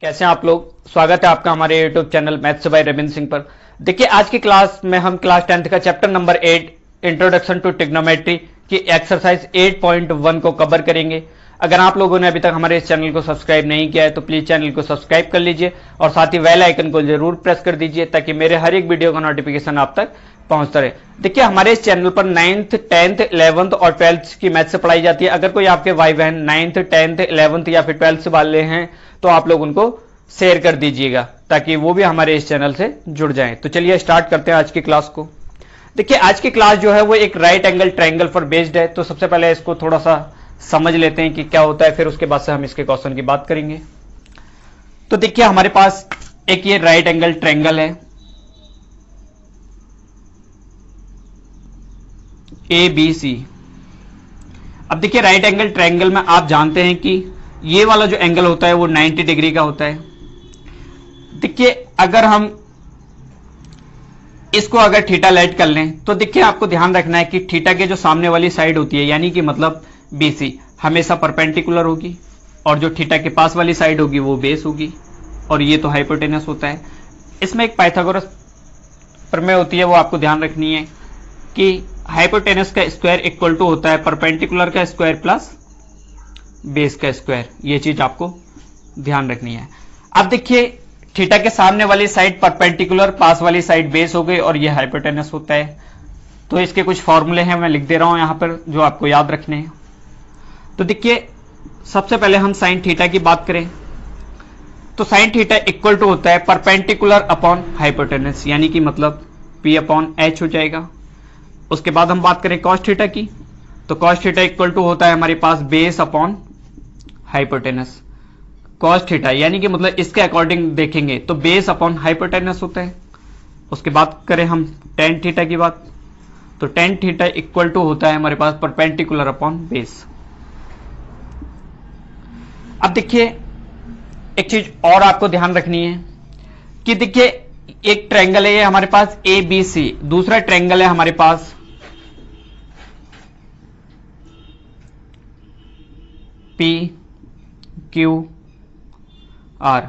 कैसे हैं आप लोग। स्वागत है आपका हमारे YouTube channel maths by Ravindra Singh पर। देखिए आज की क्लास में हम क्लास 10th का chapter number 8 introduction to trigonometry की एक्सरसाइज 8.1 को कवर करेंगे। अगर आप लोगों ने अभी तक हमारे इस चैनल को सब्सक्राइब नहीं किया है तो प्लीज चैनल को सब्सक्राइब कर लीजिए और साथ ही बेल आइकन को जरूर प्रेस कर दीजिए ताकि मेरे हर एक वीडियो का नोटिफिकेशन आप तक पहुंचता रहे। देखिए हमारे इस चैनल पर 9th, 10th, 11th और 12th की मैथ्स से पढ़ाई जाती है। अगर कोई आपके भाई बहन 9th, 10th, 11th या फिर 12th वाले हैं तो आप लोग उनको शेयर कर दीजिएगा ताकि वो भी हमारे इस चैनल से जुड़ जाएं। तो चलिए स्टार्ट करते हैं आज की क्लास को। देखिए आज की क्लास जो है वो एक राइट एंगल ट्रायंगल पर बेस्ड है। तो सबसे पहले इसको थोड़ा सा समझ लेते हैं कि क्या होता है, फिर उसके बाद से हम इसके क्वेश्चन की बात करेंगे। तो देखिए हमारे पास एक ये राइट एंगल ट्रायंगल है ABC। अब देखिए राइट एंगल ट्रायंगल में आप जानते हैं कि ये वाला जो एंगल होता है वो 90 डिग्री का होता है। देखिए अगर हम इसको अगर थीटा लेट कर लें तो देखिए आपको ध्यान रखना है कि थीटा के जो सामने वाली साइड होती है यानी कि मतलब BC हमेशा परपेंडिकुलर होगी और जो थीटा के पास वाली साइड होगी वो बेस होगी और ये तो हाइपोटेनस होता है। इसमें एक पाइथागोरस प्रमेय होती है, वो आपको ध्यान रखनी है कि हाइपोटेनस का स्क्वायर इक्वल टू होता है परपेंडिकुलर का स्क्वायर प्लस बेस का स्क्वायर। ये चीज आपको ध्यान रखनी है। अब देखिए थीटा के सामने वाली साइड परपेंडिकुलर, पास वाली साइड बेस हो गई और ये हाइपोटेनस होता है। तो इसके कुछ फॉर्मूले हैं, मैं लिख दे रहा हूं यहां पर जो आपको याद रखने हैं। तो देखिए सबसे पहले हम साइन थीटा की बात करें तो साइन थीटा इक्वल टू होता है परपेंडिकुलर अपॉन हाइपोटेनस यानी कि मतलब P अपॉन H हो जाएगा। उसके बाद हम बात करें कॉस थीटा की तो कॉस थीटा इक्वल टू होता है हमारे पास base upon hypotenuse. Cos theta यानी कि मतलब इसके अकॉर्डिंग देखेंगे तो बेस अपॉन हाइपोटेनस होता है। उसके बाद करें हम टेन थीटा की बात तो टेन थीटा इक्वल टू होता है हमारे पास परपेंडिकुलर अपॉन बेस। अब देखिए एक चीज और आपको ध्यान रखनी है कि देखिए एक ट्रायंगल है ये हमारे पास ABC, दूसरा ट्रायंगल है हमारे पास PQR।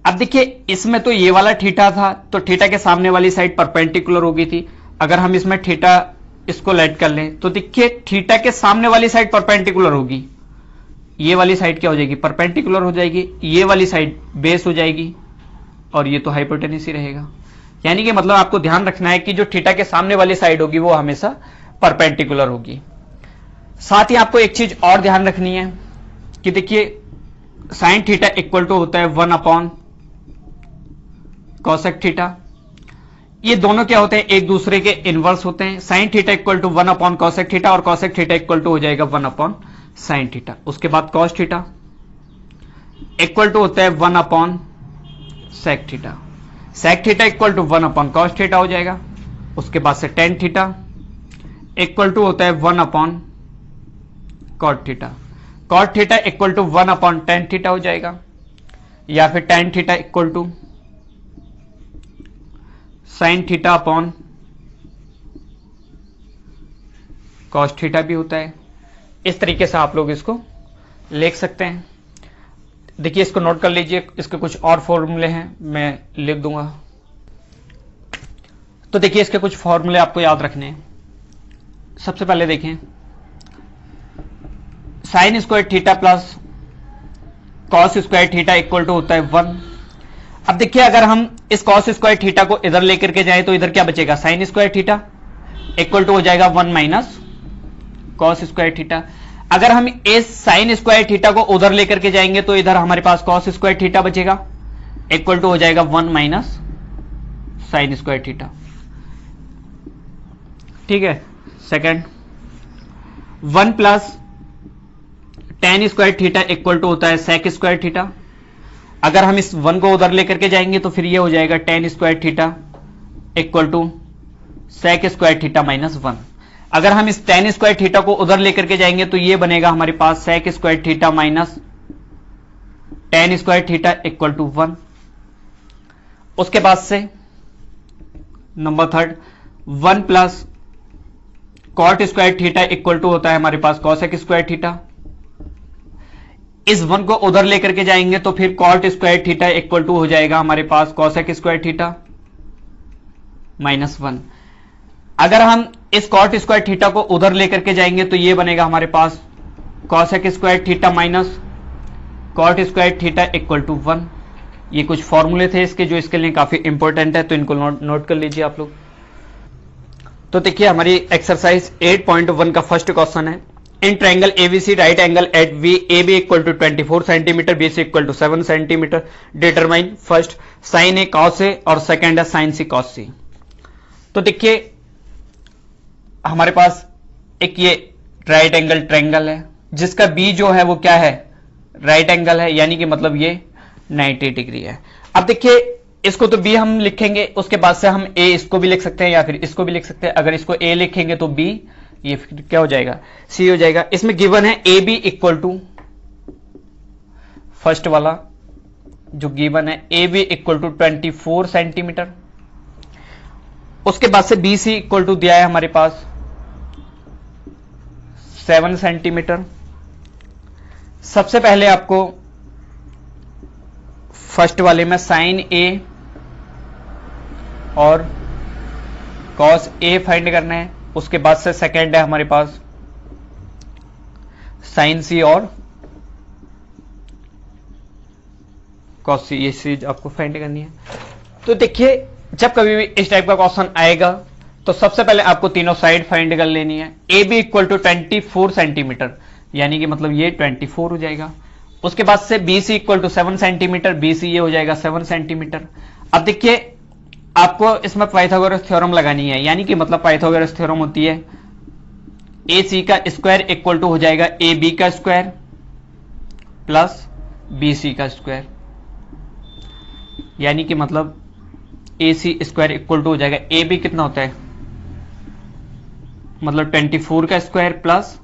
अब देखिए इसमें तो ये वाला थीटा था तो थीटा के सामने वाली साइड परपेंडिकुलर हो गई थी। अगर हम इसमें थीटा इसको लेट कर लें तो देखिए थीटा के सामने वाली साइड परपेंडिकुलर होगी, ये वाली साइड क्या हो जाएगी परपेंडिकुलर हो जाएगी, ये वाली साइड बेस हो जाएगी और ये तो हाइपोटेनस ही रहेगा। यानी कि मतलब आपको ध्यान रखना है कि जो थीटा के सामने वाली साइड होगी वो हमेशा परपेंडिकुलर होगी। साथ ही आपको एक चीज और ध्यान रखनी है कि देखिए साइन थीटा इक्वल टू होता है 1 अपॉन कॉसेक थीटा। ये दोनों क्या होते हैं एक दूसरे के इनवर्स होते हैं। Sine theta equal to 1 upon cosec theta और कॉसेक थीटा इक्वल टू हो जाएगा 1 अपॉन साइन थीटा। उसके बाद कॉस थीटा इक्वल टू होता है 1 upon sec theta. Sec theta equal to 1 upon cos theta हो जाएगा। उसके बाद से टेन थीटा इक्वल टू होता है 1 upon cot theta. Cot theta equal to 1 upon tan theta हो जाएगा या फिर tan theta equal to sine theta upon cos theta भी होता है। इस तरीके से आप लोग इसको लिख सकते हैं। देखिए इसको नोट कर लीजिए, इसके कुछ और फॉर्मूले हैं मैं लिख दूंगा। तो देखिए इसके कुछ फॉर्मूले आपको याद रखने हैं। सबसे पहले देखें sine square theta plus cos square theta equal to होता है 1। अब देखिए अगर हम इस कॉस स्क्वायर थीटा को इधर लेकर के जाए तो इधर क्या बचेगा sine square theta equal to हो जाएगा 1 माइनस कॉस स्क्वायर थीटा। अगर हम इस साइन स्क्वायर थीटा को उधर लेकर के जाएंगे तो इधर हमारे पास कॉस स्क्वायर थीटा बचेगा इक्वल टू हो जाएगा 1 माइनस साइन स्क्वायर थीटा। ठीक है। Second 1 plus tan square theta equal to होता है सेक स्क्वायर थीटा। अगर हम इस 1 को उधर लेकर के जाएंगे तो फिर ये हो जाएगा tan square theta equal to sec square theta minus 1। अगर हम इस टेन स्क्वायर थीटा को उधर लेकर के जाएंगे तो ये बनेगा हमारे पास sec square theta minus tan square theta equal to 1। उसके बाद से number third 1 plus cot square theta equal to होता है हमारे पास कॉसेक स्क्वायर थीटा। इस 1 को उधर लेकर के जाएंगे तो फिर cot square theta equal to हो जाएगा हमारे पास कॉसेक स्क्वायर थीटा -1। अगर हम इस कॉट स्क्वायर थीटा को उधर लेकर के जाएंगे तो ये बनेगा हमारे पास cosec square theta minus cot square theta equal to 1। ये कुछ फॉर्मूले थे इसके जो इसके लिए काफी इंपॉर्टेंट है, तो इनको नोट कर लीजिए आप लोग। तो देखिए हमारी एक्सरसाइज 8.1 का फर्स्ट क्वेश्चन है, in triangle ABC right angle at B A B equal to 24 centimetre B C equal to 7 centimetre determine first sine A cos A और सेकेंड है साइन सी कॉस सी। तो देखिए हमारे पास एक ये राइट एंगल ट्रायंगल है जिसका बी जो है वो क्या है, राइट एंगल है, यानी कि मतलब ये 90 डिग्री है। अब देखिए इसको तो बी हम लिखेंगे, उसके बाद से हम ए इसको भी लिख सकते हैं या फिर इसको भी लिख सकते हैं। अगर इसको ए लिखेंगे तो बी, ये फिर क्या हो जाएगा, सी हो जाएगा। इसमें गिवन है A B equal to, first वाला जो गिवन है A B equal to 24 centimetre, उसके बाद से बी सी इक्वल टू दिया है हमारे पास 7 सेंटीमीटर। सबसे पहले आपको फर्स्ट वाले में साइन ए और कॉस ए फाइंड करना है, उसके बाद से सेकेंड है हमारे पास साइन सी और कॉस सी, ये चीज आपको फाइंड करनी है। तो देखिए जब कभी भी इस टाइप का क्वेश्चन आएगा तो सबसे पहले आपको तीनों साइड फाइंड कर लेनी है। A B equal to 24 centimetre, यानी कि मतलब ये 24 हो जाएगा। उसके बाद से B C equal to 7 centimetre, B C ये हो जाएगा 7 सेंटीमीटर। अब देखिए आपको इसमें पाइथागोरस थ्योरम लगानी है, यानी कि मतलब पाइथागोरस थ्योरम होती है ए सी का स्क्वायर इक्वल टू हो जाएगा ए बी का स्क्वायर प्लस बी सी का स्क्वायर, यानी कि मतलब ए सी स्क्वायर इक्वल टू हो जाएगा ए बी कितना होता है, मतलब 24 का स्क्वायर प्लस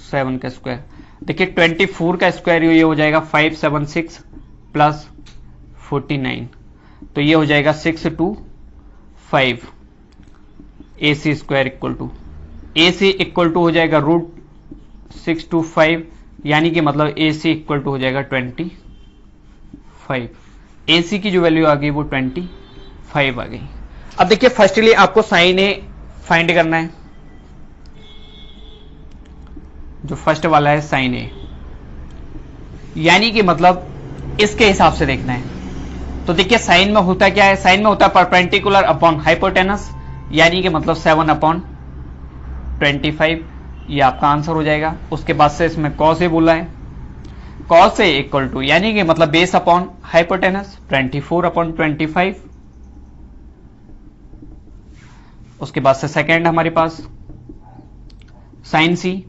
7 का स्क्वायर। देखिए 24 का स्क्वायर ये हो जाएगा 576 प्लस 49, तो ये हो जाएगा 625। A C square equal to A C equal to हो जाएगा √625, यानी कि मतलब ए सी इक्वल टू हो जाएगा 25। ए सी की जो वैल्यू आ गई वो 25 आ गई। अब देखिए फर्स्टली आपको साइन ए फाइंड करना है, जो फर्स्ट वाला है साइन ए, यानी कि मतलब इसके हिसाब से देखना है। तो देखिए साइन में होता क्या है, साइन में होता है परपेंडिकुलर अपॉन हाइपोटेनस, यानी कि मतलब 7/25, ये आपका आंसर हो जाएगा। उसके बाद से इसमें कॉस ए बोला है, कॉस ए इक्वल टू यानी कि मतलब बेस अपॉन हाइपोटेनस 24/25। उसके बाद से सेकेंड हमारे पास साइन सी,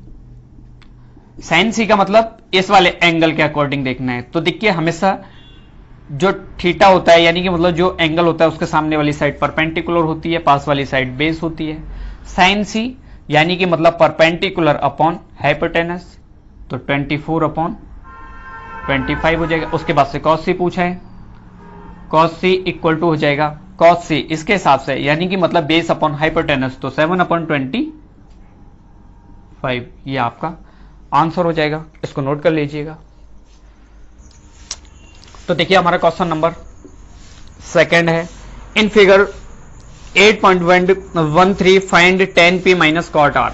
साइन सी का मतलब इस वाले एंगल के अकॉर्डिंग देखना है। तो देखिए हमेशा जो थीटा होता है, यानी कि मतलब जो एंगल होता है उसके सामने वाली साइड परपेंडिकुलर होती है, पास वाली साइड बेस होती है। साइन सी यानी कि मतलब परपेंडिकुलर अपॉन हाइपोटेनस, तो 24/25 हो जाएगा। उसके बाद से कॉस सी पूछा है, कॉस सी इक्वल टू हो जाएगा कॉस सी इसके हिसाब से, यानी कि मतलब बेस अपॉन हाइपोटेनस, तो 7/25, ये आपका आंसर हो जाएगा। इसको नोट कर लीजिएगा। तो देखिए हमारा क्वेश्चन नंबर सेकंड है, in figure 8.13 find tan p minus cot r।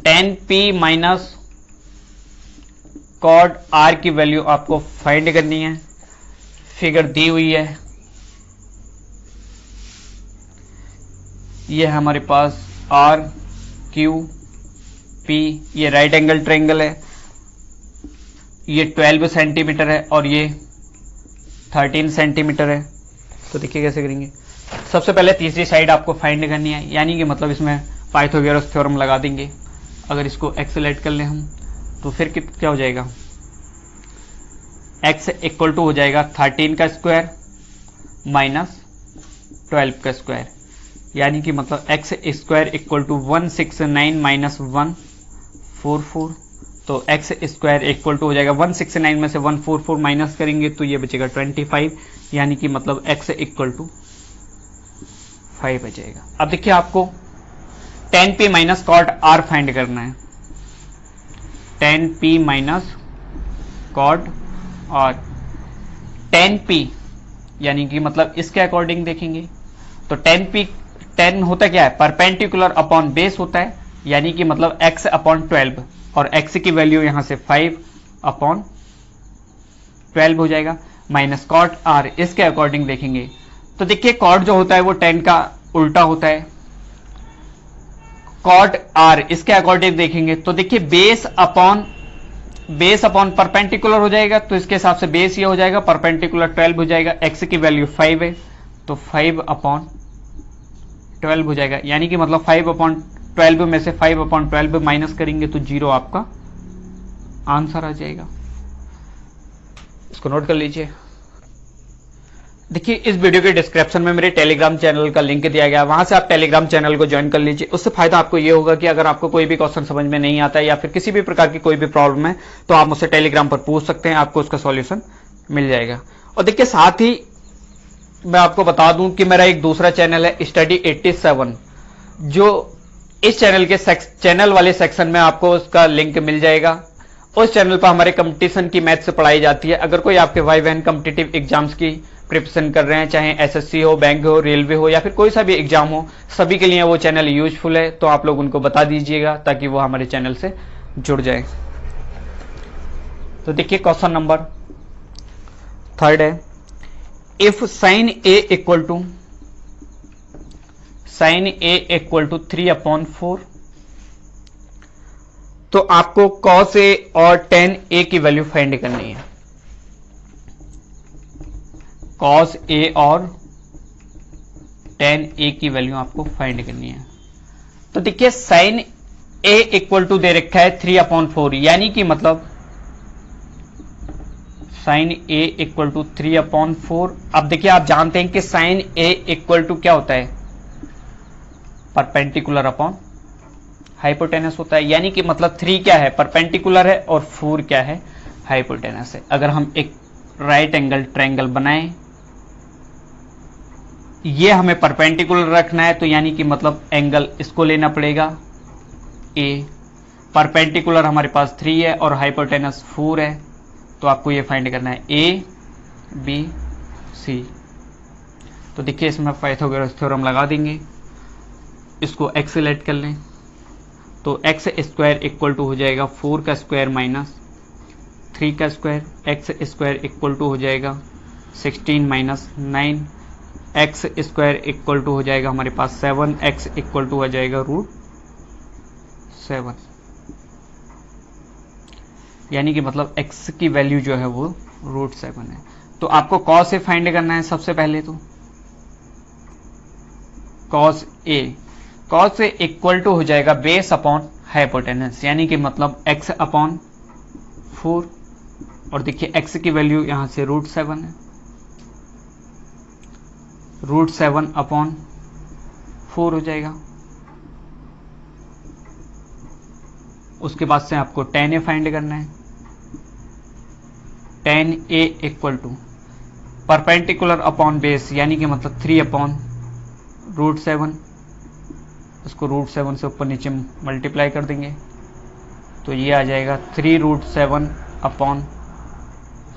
tan p minus cot r की वैल्यू आपको फाइंड करनी है। फिगर दी हुई है, ये है हमारे पास r q p, ये राइट एंगल ट्रायंगल है, ये 12 सेंटीमीटर है और ये 13 सेंटीमीटर है। तो देखिए कैसे करेंगे, सबसे पहले तीसरी साइड आपको फाइंड करनी है, यानी कि मतलब इसमें पाइथागोरस थ्योरम लगा देंगे। अगर इसको एक्सेलेट कर लें हम तो फिर क्या हो जाएगा, x इक्वल टू हो जाएगा 13 का स्क्वायर माइनस 12 का स्क्वायर, यानी कि मतलब x square equal to 169 minus 144, तो x स्क्वायर इक्वल टू हो जाएगा 169 में से 144 माइनस करेंगे तो ये बचेगा 25, यानी कि मतलब x इक्वल टू 5 बचेगा। अब देखिए आपको tan p minus cot r find करना है। 10p माइनस कॉट, और 10p यानी कि मतलब इसके अकॉर्डिंग देखेंगे तो 10 होता क्या है, परपेंडिकुलर अपॉन बेस होता है, यानी कि मतलब x अपॉन 12, और x की वैल्यू यहां से 5 अपॉन 12 हो जाएगा, माइनस कॉट r इसके अकॉर्डिंग देखेंगे तो देखिए कॉट जो होता है वो 10 का उल्टा होता है, कॉट r इसके अकॉर्डिंग देखेंगे तो देखिए बेस अपॉन परपेंडिकुलर हो जाएगा, तो इसके हिसाब से बेस ये हो जाएगा, परपेंडिकुलर 12 हो जाएगा, x की वैल्यू 5 है तो 5 अपॉन 12 हो जाएगा, यानी कि मतलब 5 अपॉन 12 में से 5 अपॉन 12 माइनस करेंगे तो 0 आपका आंसर आ जाएगा। इसको नोट कर लीजिए। देखिए इस वीडियो के डिस्क्रिप्शन में मेरे टेलीग्राम चैनल का लिंक दिया गया है, वहां से आप टेलीग्राम चैनल को ज्वाइन कर लीजिए। उससे फायदा आपको ये होगा कि अगर आपको कोई भी क्वेश्चन समझ में नहीं आता है या फिर किसी भी प्रकार की कोई भी प्रॉब्लम है तो आप मुझसे टेलीग्राम पर पूछ सकते हैं, आपको उसका सॉल्यूशन मिल जाएगा। और देखिए साथ ही मैं आपको बता दूं कि मेरा एक दूसरा चैनल है स्टडी 87, जो इस चैनल के चैनल वाले सेक्शन में आपको उसका लिंक मिल जाएगा। उस चैनल पर हमारे कंपटीशन की मैथ से पढ़ाई जाती है। अगर कोई आपके भाई बहन कॉम्पिटिटिव एग्जाम्स की प्रिपरेशन कर रहे हैं, चाहे एसएससी हो, बैंक हो, रेलवे हो या फिर कोई सा भी एग्जाम हो, सभी के लिए वो चैनल यूजफुल है, तो आप लोग उनको बता दीजिएगा ताकि वो हमारे चैनल से जुड़ जाए। तो देखिए क्वेश्चन नंबर 3 है, if sine A equal to 3/4 तो आपको कॉस ए और टेन ए की वैल्यू फाइंड करनी है। कॉस ए और टेन ए की वैल्यू आपको फाइंड करनी है। तो देखिए साइन ए इक्वल टू दे रखा है 3/4, यानी कि मतलब साइन ए इक्वल टू 3/4। अब देखिए आप जानते हैं कि साइन ए इक्वल टू क्या होता है, परपेंडिकुलर अपॉन हाइपोटेनस होता है, यानी कि मतलब 3 क्या है, परपेंडिकुलर है, और 4 क्या है, हाइपोटेनस है। अगर हम एक राइट एंगल ट्रायंगल बनाएं, ये हमें परपेंडिकुलर रखना है, तो यानी कि मतलब एंगल इसको लेना पड़ेगा ए, परपेंडिकुलर हमारे पास 3 है और हाइपोटेनस 4 है, तो आपको ये फाइंड करना है ए बी सी। तो देखिए इसमें पाइथागोरस थ्योरम लगा देंगे, इसको एक्सेलेट कर लें तो एक्स स्क्वायर इक्वल टू हो जाएगा 4 का स्क्वायर माइनस 3 का square, x square equal to हो जाएगा 16 minus 9, x square equal to हो जाएगा हमारे पास 7, एक्स इक्वल टू हो जाएगा √7, यानी कि मतलब x की वैल्यू जो है वो √7 है। तो आपको cos ए फाइंड करना है सबसे पहले, तो cos ए इक्वल टू हो जाएगा बेस अपॉन हाइपोटेनस, यानी कि मतलब x अपॉन 4, और देखिए x की वैल्यू यहां से √7 है, √7 अपॉन 4 हो जाएगा। उसके बाद से आपको tan ए फाइंड करना है, tan ए equal to perpendicular upon base, यानी कि मतलब 3/√7, इसको √7 से ऊपर नीचे मल्टीप्लाई कर देंगे तो ये आ जाएगा 3√7 अपॉन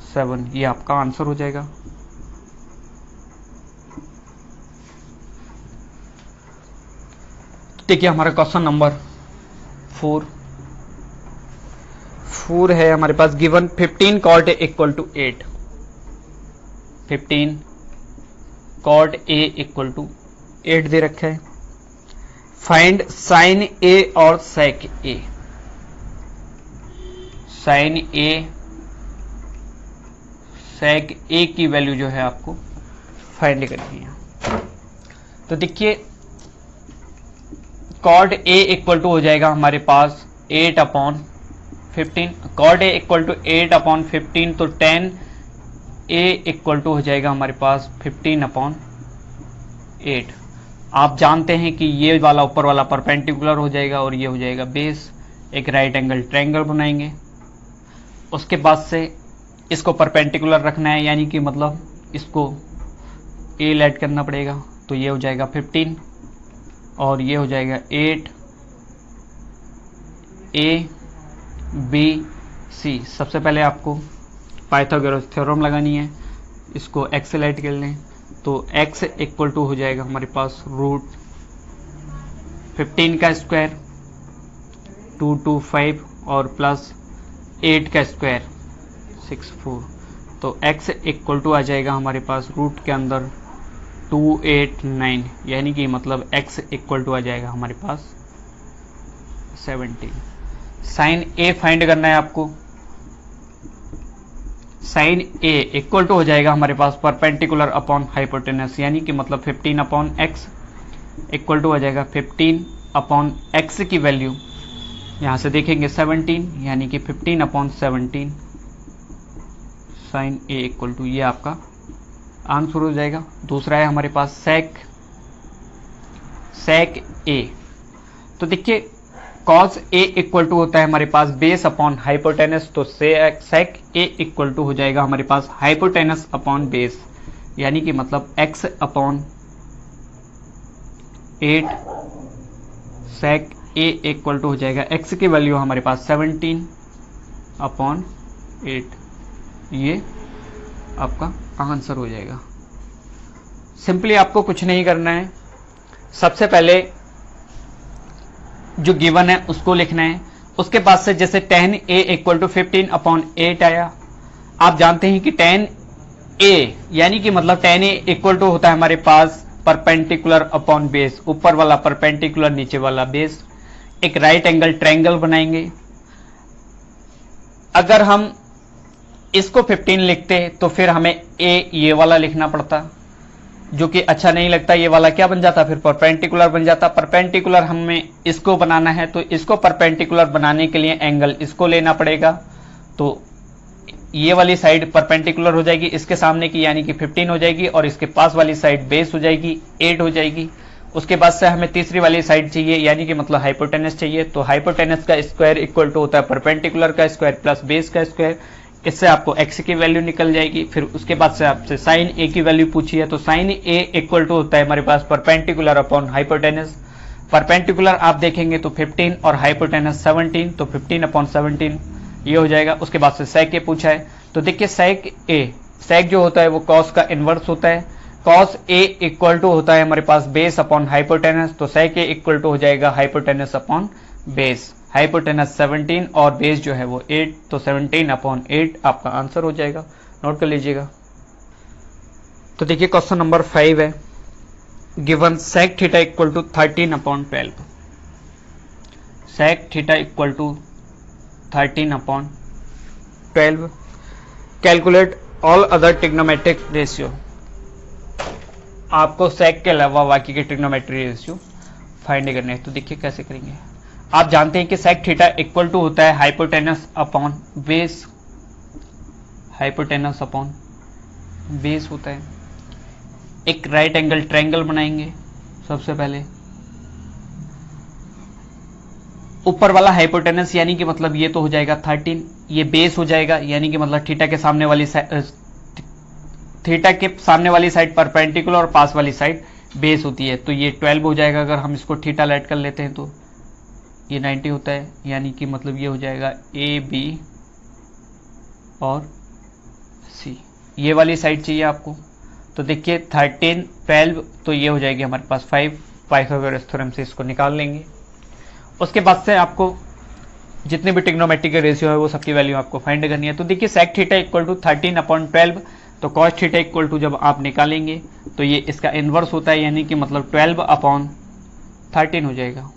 7, ये आपका आंसर हो जाएगा। देखिए हमारा क्वेश्चन नंबर 4 है हमारे पास, given 15 cot A equal to 8, 15 cot A equal to 8 दे रखा है। फाइंड साइन ए और सेक ए। साइन ए सेक ए की वैल्यू जो है आपको फाइंड करनी है। तो देखिए कॉट ए इक्वल टू हो जाएगा हमारे पास 8/15, कॉट ए इक्वल टू 8/15, तो tan ए इक्वल टू हो जाएगा हमारे पास 15/8। आप जानते हैं कि ये वाला ऊपर वाला परपेंडिकुलर हो जाएगा और ये हो जाएगा बेस। एक राइट एंगल ट्रायंगल बनाएंगे, उसके बाद से इसको परपेंडिकुलर रखना है, यानी कि मतलब इसको ए ऐड करना पड़ेगा, तो ये हो जाएगा 15 और ये हो जाएगा 8 ए बी सी। सबसे पहले आपको पाइथागोरस थ्योरम लगानी है, इसको x से लाइट कर लें तो x इक्वल टू हो जाएगा हमारे पास रूट 15 का स्क्वायर 225 और प्लस 8 का स्क्वायर 64। तो x इक्वल टू आ जाएगा हमारे पास रूट के अंदर 289, यानी कि मतलब x इक्वल टू आ जाएगा हमारे पास 17। साइन a फाइंड करना है आपको। साइन a इक्वल टू हो जाएगा हमारे पास परपेंडिकुलर अपॉन हाइपोटेनस, यानी कि मतलब 15 अपॉन x इक्वल टू हो जाएगा 15 अपॉन x की वैल्यू यहाँ से देखेंगे 17, यानी कि 15 upon 17 sine a equal to, ये आपका आंसर हो जाएगा। दूसरा है हमारे पास सेक a। तो देखिए कॉस a इक्वल टू होता है हमारे पास बेस अपॉन हाइपोटेनस, तो सेक a इक्वल टू हो जाएगा हमारे पास हाइपोटेनस अपॉन बेस, यानी कि मतलब x upon 8 sec a equal to हो जाएगा x की वैल्यू हमारे पास 17 अपॉन 8। ये आपका आंसर हो जाएगा। सिंपली आपको कुछ नहीं करना है, सबसे पहले जो गिवन है उसको लिखना है, उसके बाद से जैसे tan a equal to 15 upon 8 आया, आप जानते हैं कि tan a यानी कि मतलब tan a इक्वल टू होता है हमारे पास परपेंडिकुलर अपॉन बेस, ऊपर वाला परपेंडिकुलर नीचे वाला बेस। एक राइट एंगल ट्रायंगल बनाएंगे। अगर हम इसको 15 लिखते तो फिर हमें a ये वाला लिखना पड़ता, जो कि अच्छा नहीं लगता। ये वाला क्या बन जाता, फिर परपेंडिकुलर बन जाता। परपेंडिकुलर हमें इसको बनाना है, तो इसको परपेंडिकुलर बनाने के लिए एंगल इसको लेना पड़ेगा। तो ये वाली साइड परपेंडिकुलर हो जाएगी इसके सामने की, यानी कि 15 हो जाएगी, और इसके पास वाली साइड बेस हो जाएगी 8 हो जाएगी। उसके बाद से हमें तीसरी वाली साइड चाहिए, यानी कि मतलब हाइपोटेनस चाहिए। तो हाइपोटेनस का स्क्वायर इक्वल टू होता है परपेंडिकुलर का स्क्वायर प्लस बेस का स्क्वायर। इससे आपको x की वैल्यू निकल जाएगी। फिर उसके बाद से आपसे साइन a की वैल्यू पूछी है, तो साइन a इक्वल टू होता है हमारे पास परपेंडिकुलर अपॉन हाइपोटेनस। परपेंडिकुलर आप देखेंगे तो 15 और हाइपोटेनस 17, तो 15 अपॉन 17 ये हो जाएगा। उसके बाद से सेक a पूछा है, तो देखिए सेक जो होता है वो कॉस का इनवर्स होता है। कॉस a इक्वल टू होता है हमारे पास बेस अपॉन हाइपोटेनस, तो सेक a इक्वल टू हो जाएगा हाइपोटेनस अपॉन बेस। हाइपोटेनस 17 और बेस जो है वो 8, तो 17 अपॉन 8 आपका आंसर हो जाएगा। नोट कर लीजिएगा। तो देखिए क्वेश्चन नंबर 5 है, given sec theta equal to 13 upon 12। Sec theta equal to 13 upon 12। Calculate all other trigonometric ratio. आपको सेक के अलावा बाकी के ट्रिग्नोमेट्री रेशियो फाइंड करने हैं। तो देखिए कैसे करेंगे। आप जानते हैं कि सेक थीटा इक्वल टू होता है hypotenuse upon base, hypotenuse upon base होता है। एक राइट एंगल ट्रायंगल बनाएंगे। सबसे पहले ऊपर वाला हाइपोटेनस यानी कि मतलब ये तो हो जाएगा 13, ये बेस हो जाएगा, यानी कि मतलब थीटा के सामने वाली साइड परपेंडिकुलर और पास वाली साइड बेस होती है, तो ये 12 हो जाएगा। अगर हम इसको थीटा लेट कर लेते हैं तो ये 90 होता है, यानी कि मतलब ये हो जाएगा ए बी और सी। ये वाली साइड चाहिए आपको, तो देखिए 13 12, तो ये हो जाएगी हमारे पास 5। पाइथागोरस थ्योरम से इसको निकाल लेंगे। उसके बाद से आपको जितने भी ट्रिग्नोमेट्रिक के रेशियो है वो सबकी वैल्यू आपको फाइंड करनी है। तो देखिए sec theta equal to 13 upon 12, तो कॉस थीटा इक्वल टू जब आप निकालेंगे तो ये इसका इनवर्स होता है, यानी कि मतलब 12 अपॉन 13 हो जाएगा।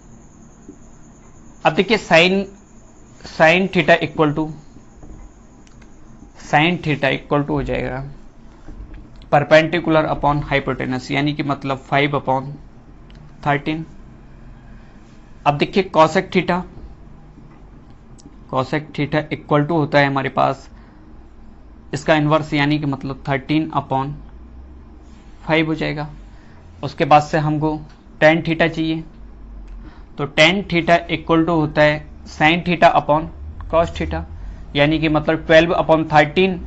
अब देखिए साइन थीटा इक्वल टू हो जाएगा परपेंडिकुलर अपॉन हाइपोटेनस, यानी कि मतलब 5 अपॉन 13। अब देखिए कॉसेक थीटा इक्वल टू होता है हमारे पास इसका इनवर्स, यानी कि मतलब 13 अपॉन 5 हो जाएगा। उसके बाद से हमको tan थीटा चाहिए, तो tan थीटा इक्वल टू होता है sign theta upon cos theta, यानी कि मतलब 12 अपॉन 13,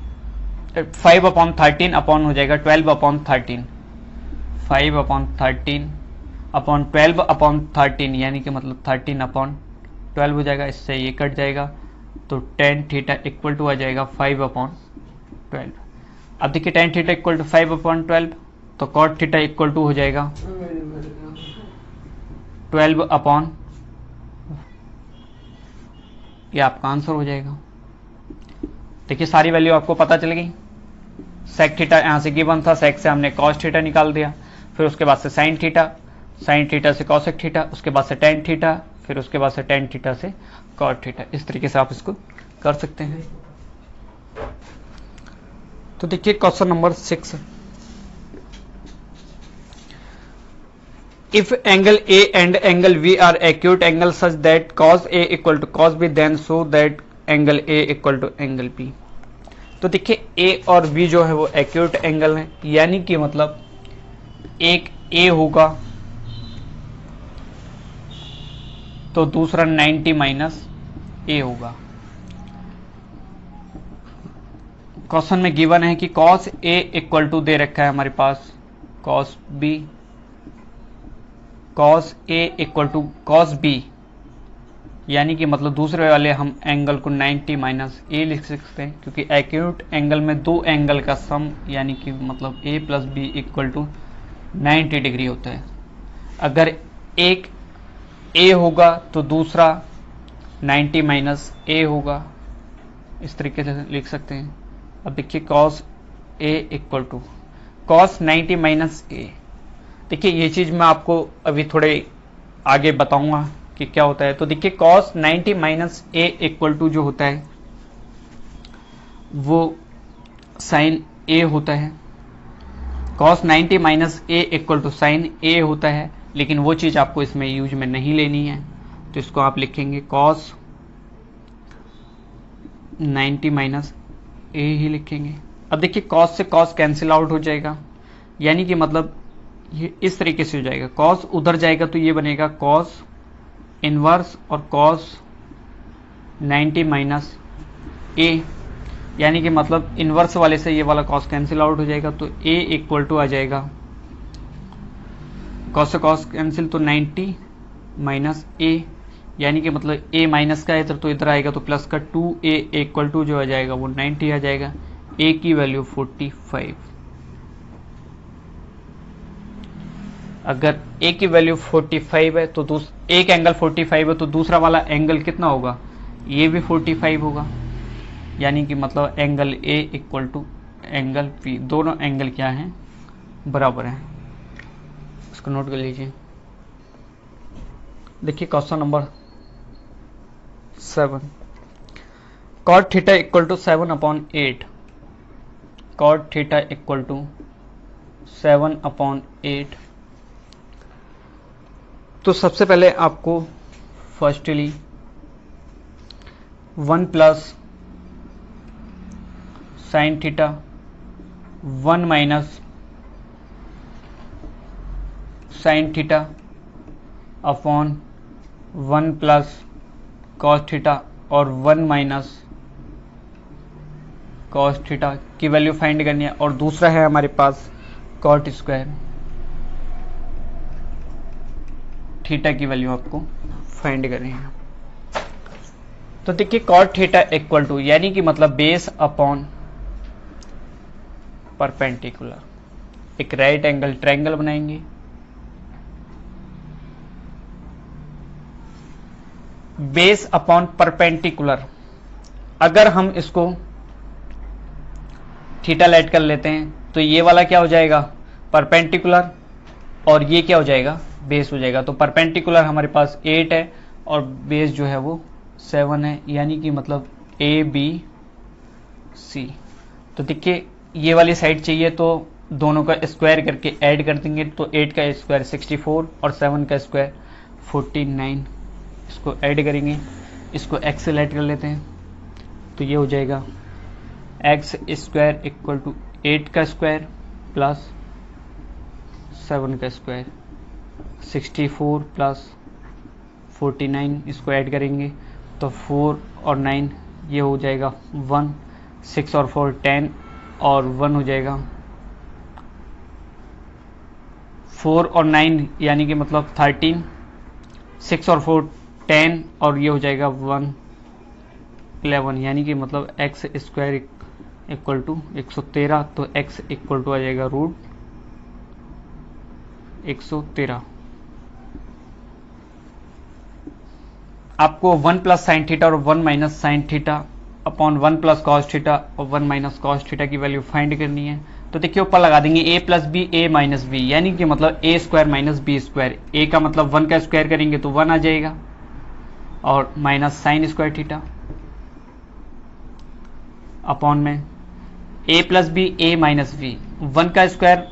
5 अपॉन 13 अपॉन हो जाएगा 12 अपॉन 13, 5 अपॉन 13 अपॉन 12 अपॉन 13, यानी कि मतलब 13 अपॉन 12 हो जाएगा। इससे ये कट जाएगा तो टेन थीटा इक्वल टू आ जाएगा 5/12। अब देखिए टेन थीटा इक्वल टू 5/12, तो कॉट थीटा इक्वल टू हो जाएगा 12 ये आपका आंसर हो जाएगा। देखिए सारी वैल्यू आपको पता चल गई। सेक थीटा यहाँ से गिवन था, सेक से हमने कॉस थीटा निकाल दिया, फिर उसके बाद से साइन थीटा से कॉसेक थीटा, उसके बाद से टेन थीटा, फिर उसके बाद से टेन थीटा से कॉट थीटा। इस तरीके से आप इसको कर सकते हैं। तो देखिए question number 6, if angle A and angle V are acute angle such that cos A equal to cos B, then show that angle A equal to angle B। तो देखिए A और B जो है वो एक्यूट एंगल है, यानी कि मतलब एक A होगा तो दूसरा 90 माइनस A होगा। क्वेश्चन में गिवन है कि cos A इक्वल टू दे रखा है हमारे पास cos B, cos A equal to cos B, यानी कि मतलब दूसरे वाले हम एंगल को 90 माइनस A लिख सकते हैं, क्योंकि एक्यूट एंगल में दो एंगल का सम यानी कि मतलब A plus B equal to 90 degree होता है। अगर एक A होगा तो दूसरा 90 माइनस A होगा, इस तरीके से लिख सकते हैं। अब देखिए cos A equal to cos 90 minus A। देखिए ये चीज मैं आपको अभी थोड़े आगे बताऊंगा कि क्या होता है। तो देखिए cos 90 minus A equal to जो होता है वो sin A होता है। cos 90 minus A equal to sin A होता है, लेकिन वो चीज आपको इसमें यूज में नहीं लेनी है, तो इसको आप लिखेंगे cos 90 माइनस A ही लिखेंगे। अब देखिए cos से cos कैंसिल आउट हो जाएगा, यानी कि मतलब ये इस तरीके से हो जाएगा। cos उधर जाएगा तो ये बनेगा cos इनवर्स और cos 90 माइनस A, यानी कि मतलब इनवर्स वाले से ये वाला cos कैंसिल आउट हो जाएगा, तो A इक्वल टू आ जाएगा cos से cos कैंसिल तो 90 माइनस A, यानी कि मतलब A माइनस का इधर तो इधर आएगा तो प्लस का 2A इक्वल टू जो आ जाएगा वो 90 आ जाएगा। A की वैल्यू 45। अगर A की वैल्यू 45 है तो एक एंगल 45 है तो दूसरा वाला एंगल कितना होगा, ये भी 45 होगा, यानी कि मतलब angle A equal to angle P, दोनों एंगल क्या हैं, बराबर हैं। इसको नोट कर लीजिए। देखिए question number 7, cot theta equal to 7/8, cot theta equal to 7/8। तो सबसे पहले आपको firstly 1 plus sine theta 1 minus sine theta upon 1 plus cos theta और 1 माइनस कॉस थीटा की वैल्यू फाइंड करनी है, और दूसरा है हमारे पास कॉट स्क्वायर थीटा की वैल्यू आपको फाइंड करनी है। तो देखिए कॉट थीटा इक्वल टू यानी कि मतलब बेस अपॉन परपेंडिकुलर, एक राइट एंगल ट्रायंगल बनाएंगे। बेस अपॉन परपेंडिकुलर, अगर हम इसको थीटा लेट कर लेते हैं तो ये वाला क्या हो जाएगा, परपेंडिकुलर, और ये क्या हो जाएगा, बेस हो जाएगा। तो परपेंडिकुलर हमारे पास 8 है और बेस जो है वो 7 है, यानी कि मतलब ABC। तो देखिए ये वाली साइड चाहिए तो दोनों का स्क्वायर करके ऐड कर देंगे, तो 8 का स्क्वायर 64 और 7 का स्क्वायर 49, इसको ऐड करेंगे, इसको x से ऐड कर लेते हैं, तो ये हो जाएगा x स्क्वायर इक्वल टू 8 का स्क्वायर प्लस 7 का स्क्वायर, 64 प्लस 49, इसको ऐड करेंगे तो 4 और 9 ये हो जाएगा 1, 6 और 4 10 और 1 हो जाएगा 4 और 9 यानी कि मतलब 13, 6 और 4 10 और ये हो जाएगा 1, 11 यानी कि मतलब एक्स स्क्वायर इक्वल टू 113, तो एक्स इक्वल टू आ जाएगा रूट 113। आपको 1 प्लस साइन थीटा और 1 minus sine theta upon 1 plus cos theta और 1 माइनस कॉस थीटा की वैल्यू फाइंड करनी है। तो देखिए ऊपर लगा देंगे a plus B A minus B, यानी कि मतलब a square minus B square. a का मतलब 1 का स्क्वायर करेंगे तो 1 आ जाएगा, और minus sine square theta upon में a plus B A minus B, 1 का स्क्वायर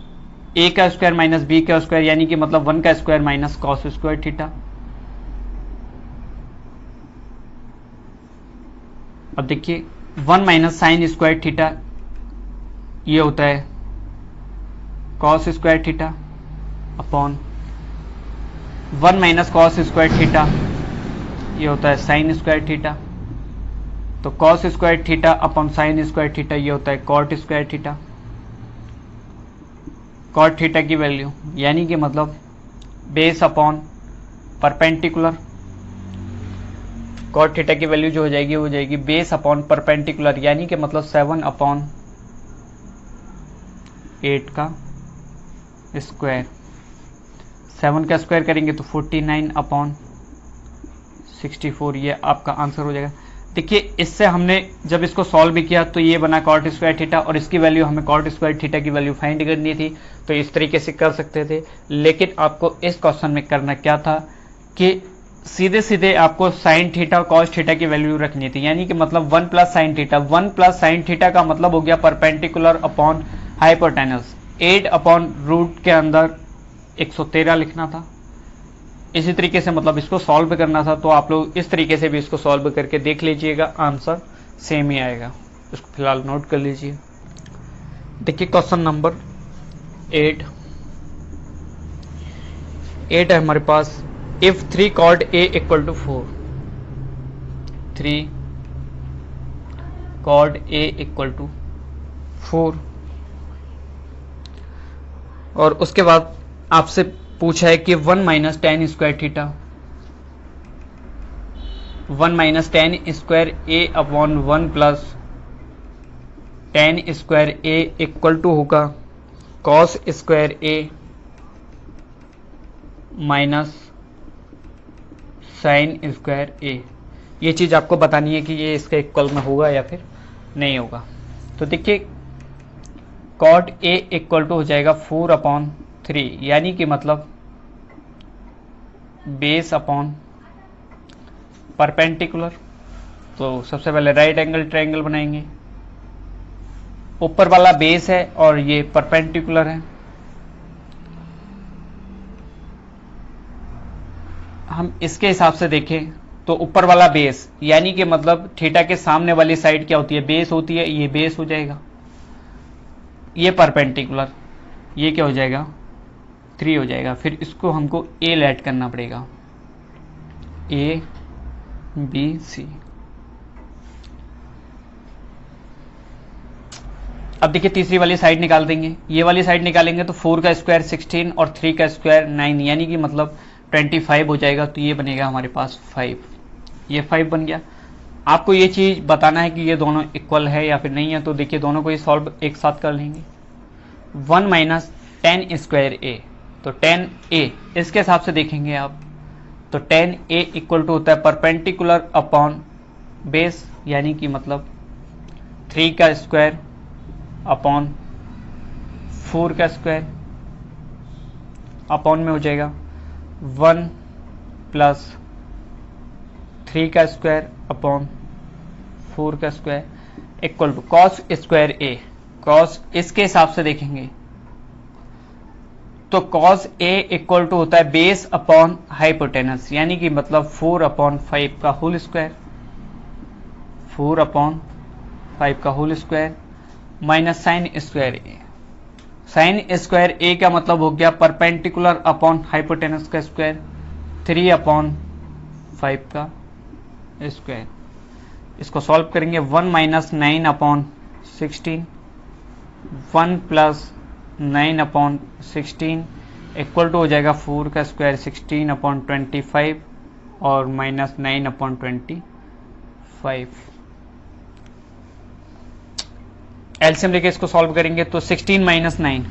a का स्क्वायर माइनस b का स्क्वायर, यानी कि मतलब 1 का square minus cos square theta. अब देखिए 1 माइनस साइन स्क्वायर थीटा ये होता है cos square theta upon 1 minus cos square theta ये होता है साइन स्क्वायर थीटा। तो cos square theta upon sine square theta ये होता है cot square theta. Cot theta की वैल्यू यानी कि मतलब base upon perpendicular, cot theta की वैल्यू जो हो जाएगी वो हो जाएगी बेस अपॉन परपेंडिकुलर, यानी कि मतलब 7 अपॉन 8 का स्क्वायर। 7 का स्क्वायर करेंगे तो 49 अपॉन 64, ये आपका आंसर हो जाएगा। देखिए इससे हमने जब इसको सॉल्व भी किया तो ये बना कॉट स्क्वायर थीटा, और इसकी वैल्यू हमें कॉट स्क्वायर थीटा की वैल्यू फाइंड करनी थी, तो इस तरीके से कर सकते थे। लेकिन आपको इस क्वेश्चन में करना क्या था कि सीधे सीधे आपको साइन थीटा और कॉस थीटा की वैल्यू रखनी थी, यानी कि मतलब 1 plus sine theta. 1 plus sine theta का मतलब हो गया perpendicular upon hypotenuse. 8 upon root के अंदर 113 लिखना था। इसी तरीके से मतलब इसको सॉल्व करना था, तो आप लोग इस तरीके से भी इसको सॉल्व करके देख लीजिएगा, आंसर सेम ही आएगा। इसको फिलहाल नोट कर लीजिए। देखिए क्वेश्चन नंबर 8 है हमारे पास। If 3 cot a equal to 4, 3 cot a equal to 4, और उसके बाद आपसे पूछा है कि 1 minus tan square theta, 1 minus tan square a upon 1 plus tan square a equal to होगा cos square a minus sine square a। ये चीज़ आपको बतानी है कि ये इसके इक्वल में होगा या फिर नहीं होगा। तो देखिए कॉट a इक्वल टू हो जाएगा 4 अपॉन 3, यानी कि मतलब बेस अपॉन परपेंडिकुलर। तो सबसे पहले राइट एंगल ट्रायंगल बनाएंगे। ऊपर वाला बेस है और ये परपेंडिकुलर है। हम इसके हिसाब से देखें तो ऊपर वाला बेस यानी कि मतलब थीटा के सामने वाली साइड क्या होती है, बेस होती है, ये बेस हो जाएगा। ये परपेंडिकुलर, ये क्या हो जाएगा 3 हो जाएगा। फिर इसको हमको a ऐड करना पड़ेगा, a b c। अब देखिए तीसरी वाली साइड निकाल देंगे। ये वाली साइड निकालेंगे तो 4 का स्क्वायर 16 और 3 का स्क्वायर 9, यानी कि मतलब 25 हो जाएगा। तो ये बनेगा हमारे पास 5, ये 5 बन गया। आपको ये चीज़ बताना है कि ये दोनों इक्वल है या फिर नहीं है। तो देखिए दोनों को ही सॉल्व एक साथ कर लेंगे। 1 माइनस टेन स्क्वायर a, तो 10a इसके हिसाब से देखेंगे आप, तो 10a इक्वल टू होता है परपेंडिकुलर अपॉन बेस, यानी कि मतलब 3 का स्क्वायर अपॉन 4 का स्क्वायर अपॉन में हो जाएगा 1 प्लस 3 का स्क्वायर अपॉन 4 का square equal to cos square a। Cos इसके हिसाब से देखेंगे तो कॉस a इक्वल टू होता है बेस अपॉन हाइपोटेनस, यानी कि मतलब 4 अपॉन 5 का होल स्क्वायर, 4 अपॉन 5 का whole square minus sine square a। Sine square a का मतलब हो गया परपेंडिकुलर अपॉन हाइपोटेनस का स्क्वायर, 3 अपॉन 5 का स्क्वायर। इसको सॉल्व करेंगे 1 minus 9 upon 16, 1 plus 9 upon 16 equal to हो जाएगा 4 का स्क्वायर 16 अपॉन 25 और माइनस 9 अपॉन 25। एलसीएम लेके इसको सॉल्व करेंगे तो 16 minus 9,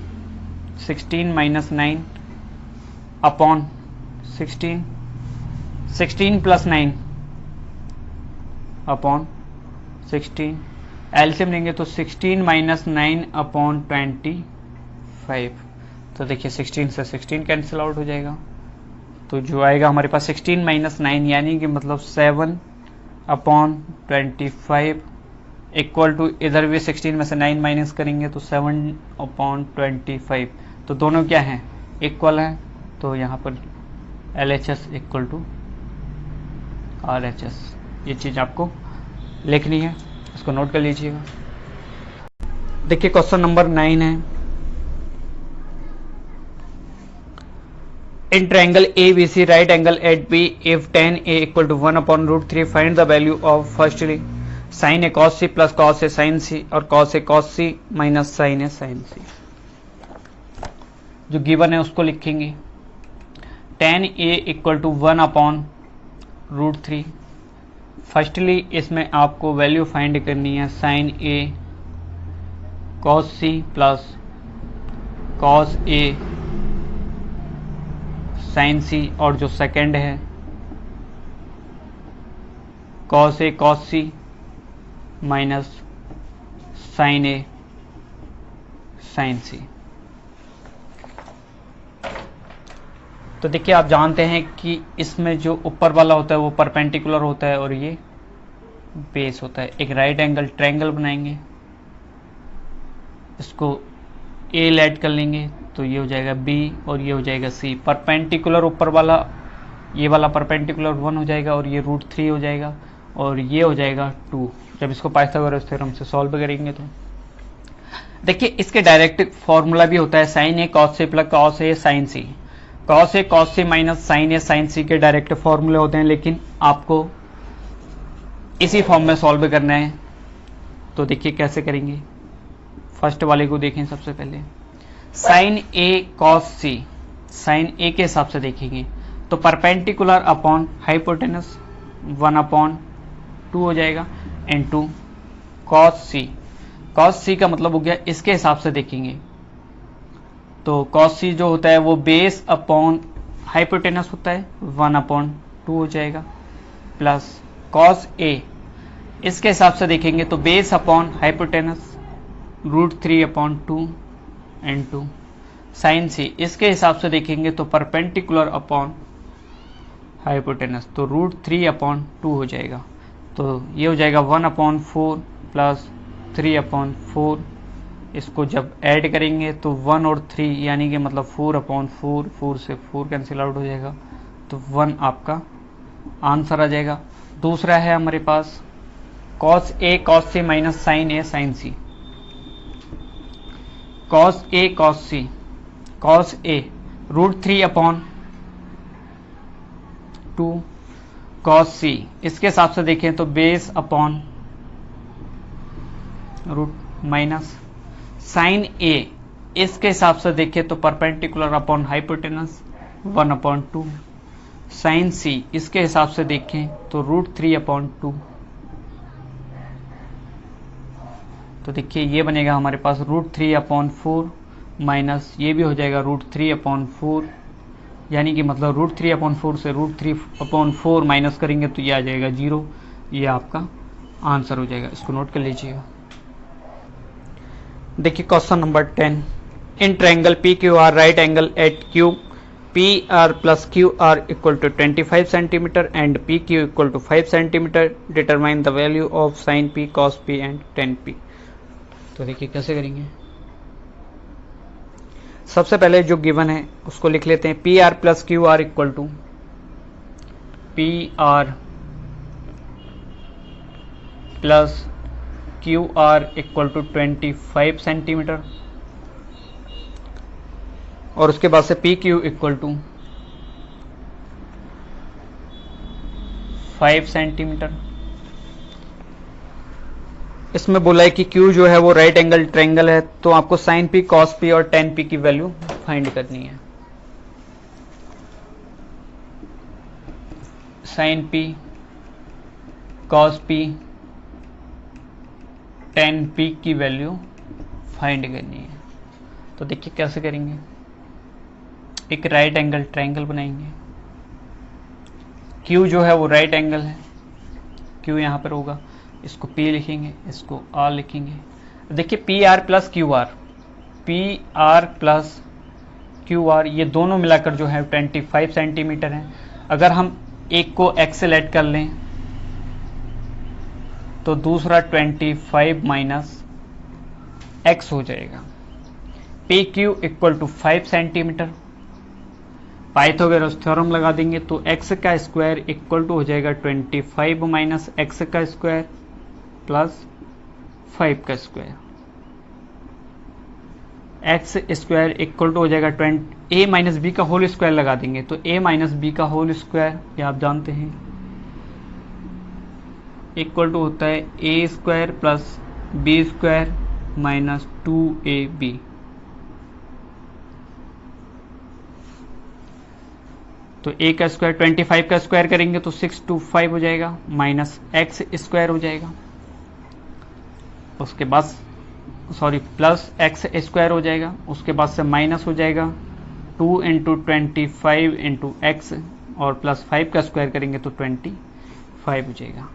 16 minus 9 upon 16, 16 plus 9 upon 16, LCM लेंगे तो 16 माइनस 9 अपॉन 25। तो देखिए 16 से 16 कैंसिल आउट हो जाएगा, तो जो आएगा हमारे पास 16 माइनस 9 यानी कि मतलब 7 अपॉन 25 इक्वल टू, इधर भी 16 में से 9 माइनस करेंगे तो 7 अपॉन 25। तो दोनों क्या हैं, इक्वल हैं, तो यहाँ पर LHS इक्वल टू RHS, ये चीज़ आपको लिखनी है, इसको नोट कर लीजिएगा। देखिए क्वेश्चन नंबर 9 है, in triangle ABC right angle at B if tan A equal to 1 upon root 3 find the value of firstly sin A cos C plus cos A sin C और cos A cos C minus sin A sin C। जो given है उसको लिखेंगे, tan A equal to 1 upon root 3। Firstly इसमें आपको value find करनी है sin A cos C plus cos A sine C, और जो सेकंड है cos A cos C minus sine A sine C. तो देखिए आप जानते हैं कि इसमें जो ऊपर वाला होता है वो परपेंडिकुलर होता है और ये बेस होता है। एक राइट एंगल ट्रायंगल बनाएंगे, इसको ए ऐड कर लेंगे तो ये हो जाएगा बी और ये हो जाएगा सी। परपेंडिकुलर ऊपर वाला, ये वाला परपेंडिकुलर 1 हो जाएगा और ये रूट 3 हो जाएगा और ये हो जाएगा 2। जब इसको पाइथागोरस थ्योरम से सॉल्व करेंगे तो देखिए इसके डायरेक्ट फॉर्मूला भी होता है sign A cos A plus cos A sine C. Cos A cos C minus sine A sine सी के डायरेक्ट फॉर्मूले होते हैं, लेकिन आपको इसी फॉर्म में सॉल्व करना है। तो देखिए कैसे करेंगे, फर्स्ट वाले को देखें। सबसे पहले sign A cos C, sign ए के हिसाब से देखेंगे तो परपेंडिकुलर अपॉन हाइपोटेनस 1 अपॉन 2 हो जाएगा इनटू कॉस सी। कॉस सी का मतलब हो गया, इसके हिसाब से देखेंगे तो कॉस सी जो होता है वो बेस अपॉन हाइपोटेनस होता है 1 अपॉन 2 हो जाएगा, प्लस कॉस ए इसके हिसाब से देखेंगे तो base upon hypotenuse root 3 upon 2 into sine C. इसके हिसाब से देखेंगे तो परपेंडिकुलर अपॉन हाइपोटेनस, तो रूट 3 अपॉन 2 हो जाएगा। तो ये हो जाएगा 1 अपॉन 4 प्लस 3 अपॉन 4। इसको जब ऐड करेंगे तो 1 और 3 यानी कि मतलब 4 अपॉन 4, 4 से 4 कैंसिल आउट हो जाएगा, तो 1 आपका आंसर आ जाएगा। दूसरा है हमारे पास cos A cos C minus sine A sine C. Cos A cos C, cos A root 3 upon 2 cos C, इसके हिसाब से देखें तो base upon root minus sine A, इसके हिसाब से देखें तो perpendicular upon hypotenuse 1 upon 2। Sine C इसके हिसाब से देखें तो रूट 3 अपॉन 2। तो देखिए ये बनेगा हमारे पास रूट 3 अपॉन 4 माइनस ये भी हो जाएगा रूट 3 अपॉन 4, यानी कि मतलब रूट 3 अपॉन 4 से रूट 3 अपॉन 4 माइनस करेंगे तो ये आ जाएगा 0। ये आपका आंसर हो जाएगा, इसको नोट कर लीजिएगा। देखिए question number 10, in triangle P Q R right angle at Q P R plus Q R equal to 25 centimetre and P Q equal to 5 centimetre, determine the value of sine P cos P and tan P. तो देखिए कैसे करेंगे, सबसे पहले जो given है उसको लिख लेते हैं। P R plus Q R equal to P R plus Q R equal to 25 centimetre और उसके बाद से P Q equal to 5 centimetre. इसमें बोला है कि Q जो है वो राइट एंगल ट्रायंगल है, तो आपको साइन पी कॉस पी और टेन पी की वैल्यू फाइंड करनी है। Sine P cos P tan P की वैल्यू फाइंड करनी है। तो देखिए कैसे करेंगे, एक राइट एंगल ट्रायंगल बनाएंगे। Q जो है वो राइट एंगल है, Q यहाँ पर होगा, इसको P लिखेंगे, इसको R लिखेंगे। देखिए PR plus QR, PR plus QR ये दोनों मिलाकर जो है 25 सेंटीमीटर है। अगर हम एक को X से लेट कर लें तो दूसरा 25 माइनस X हो जाएगा। PQ equal to 5 centimetre. Pythagoras theorem लगा देंगे तो x का स्क्वायर इक्वल टू हो जाएगा 25 माइनस x का स्क्वायर प्लस 5 का square. X square equal to हो जाएगा a माइनस बी का होल स्क्वायर लगा देंगे तो a माइनस बी का होल स्क्वायर, ये आप जानते हैं, इक्वल टू होता है a square plus B square minus 2ab। तो a का स्क्वायर 25 का स्क्वायर करेंगे तो 625 हो जाएगा, माइनस एक्स स्क्वायर हो जाएगा, उसके बाद सॉरी प्लस एक्स स्क्वायर हो जाएगा, उसके बाद से माइनस हो जाएगा 2 इंटू 25 इंटू एक्स और प्लस 5 का स्क्वायर करेंगे तो 25 हो जाएगा।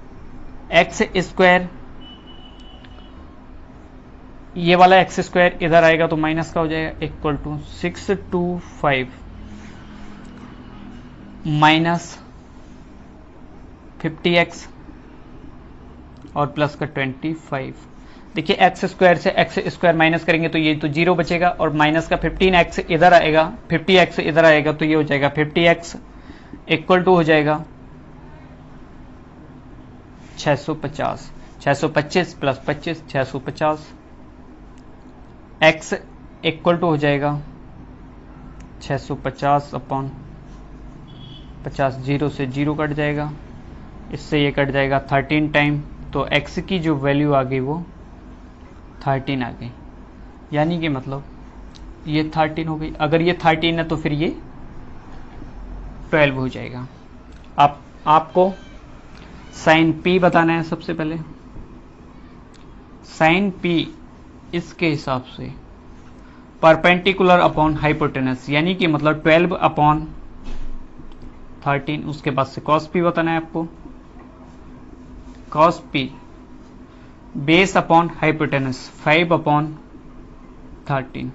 एक्स स्क्वायर ये वाला एक्स स्क्वायर इधर आएगा तो माइनस का हो जाएगा, इक्वल टू 625 माइनस 50x और प्लस का 25। देखिए एक्स स्क्वायर से एक्स स्क्वायर माइनस करेंगे तो ये तो 0 बचेगा और माइनस का 15x इधर आएगा, 50x इधर आएगा तो ये हो जाएगा 50x इक्वल टू हो जाएगा 650, 625 प्लस 25 650। x इक्वल टू हो जाएगा 650 अपॉन 50, 0 से 0 कट जाएगा, इससे ये कट जाएगा 13 टाइम, तो x की जो वैल्यू आ गई वो 13 आ गई, यानी कि मतलब ये 13 हो गई। अगर ये 13 है तो फिर ये 12 हो जाएगा। आपको साइन P बताना है। सबसे पहले साइन P इसके हिसाब से परपेंडिकुलर अपॉन हाइपोटेनस, यानी कि मतलब 12 अपॉन 13, उसके बाद से cos P बताना है आपको। cos P base upon hypotenuse 5 upon 13,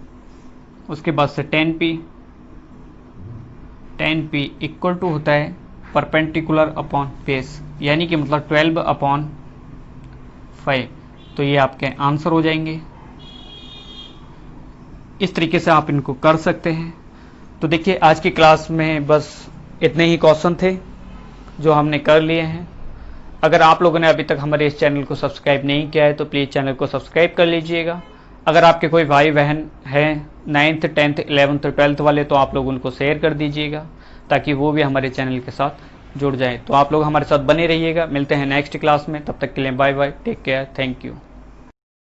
उसके बाद से tan P इक्वल टू होता है परपेंडिकुलर अपॉन बेस, यानी कि मतलब 12 अपॉन 5। तो ये आपके आंसर हो जाएंगे। इस तरीके से आप इनको कर सकते हैं। तो देखिए आज की क्लास में बस इतने ही क्वेश्चन थे जो हमने कर लिए हैं। अगर आप लोगों ने अभी तक हमारे इस चैनल को सब्सक्राइब नहीं किया है तो प्लीज़ चैनल को सब्सक्राइब कर लीजिएगा। अगर आपके कोई भाई बहन हैं 9th 10th 11th 12th वाले तो आप लोग उनको शेयर कर दीजिएगा ताकि वो भी हमारे चैनल के साथ जुड़ जाए। तो आप लोग हमारे साथ बने रहिएगा। मिलते हैं नेक्स्ट क्लास में, तब तक के लिए bye bye, take care, thank you.